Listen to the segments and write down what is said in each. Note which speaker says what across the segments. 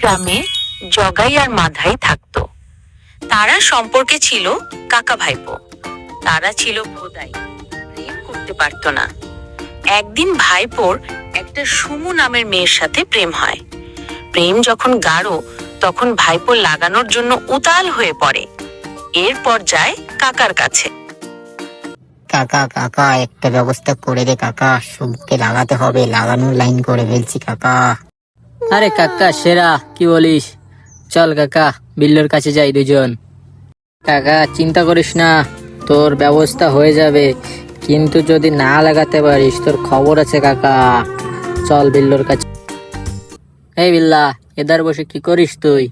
Speaker 1: গ্রামে জগাই আর মাধাই থাকতো। তারা সম্পর্কে ছিল কাকা ভাইপো। তারা ছিল ভোদাই, প্রেম করতে পারতো না। একদিন ভাইপোর একটা সুমু নামের মেয়ের সাথে প্রেম হয়। প্রেম যখন গাঢ়, তখন ভাইপো লাগানোর জন্য উতাল হয়ে পড়ে। এরপর যায় কাকার কাছে।
Speaker 2: কাকা কাকা একটা ব্যবস্থা করে দে কাকা, শুভকে লাগাতে হবে, লাগানোর লাইন করে ফেলছি কাকা।
Speaker 3: আরে কাকা সেরা, কি বলিস? চল কাকা, বিল্লুর কাছে যাই দুজন। কাকা চিন্তা করিস না, তোর ব্যবস্থা হয়ে যাবে, কিন্তু যদি না লাগাতে পারিস তোর খবর আছে কাকা। চল বিল্লুর কাছে। এই বিল্লা, এদার বসে কি করিস তুই?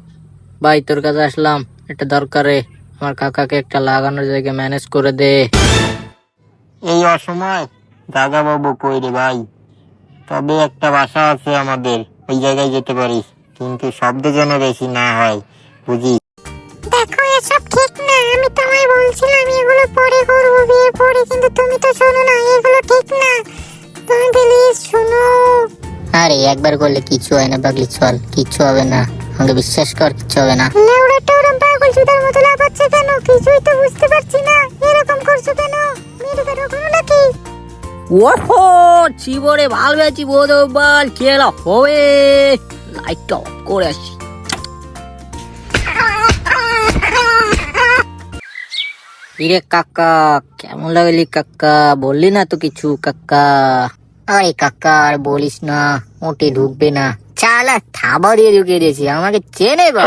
Speaker 3: ভাই তোর কাছে আসলাম একটা দরকারে, আমার কাকাকে একটা লাগানোর জায়গা ম্যানেজ করে দে।
Speaker 2: এই অসময় দাদা বাবু কই রে ভাই? তবে একটা বাসা আছে আমাদের, ওই জায়গায় যেতে পারিস, কিন্তু শব্দ যেন বেশি না হয়, বুঝিস?
Speaker 4: দেখো এসব ঠিক না, আমি তোমায় বলছিলাম এগুলো পরে করবো, বিয়ে পরে, কিন্তু তুমি তো শোনো না, এগুলো ঠিক না, তুমি প্লিজ শোনো।
Speaker 2: আরে একবার করলে কিছু হয় না পাগলি, চল, কিচ্ছু হবে না, আমাকে বিশ্বাস কর, কিচ্ছু হবে না।
Speaker 4: লেউড়াটা ওরম পাগল চুদার মতো লাফাচ্ছে কেন? কিছুই তো বুঝতে পারছি না, এরকম করছো কেন? মেরে ফেলো কোনো নাকি?
Speaker 3: ওহো চিবরে ভালো আছি বোধবাল, খেলা হবে। লাইটটা অফ করে আসি। ইরে কাকা, কেমন লাগলি কাকা? বললি না তো কিছু কাকা।
Speaker 2: আরে কাকা আর বলিস না, মোটে ঢুকবে না, চালা থাবা দিয়ে ঢুকিয়ে দিয়েছি, আমাকে চেনে বা।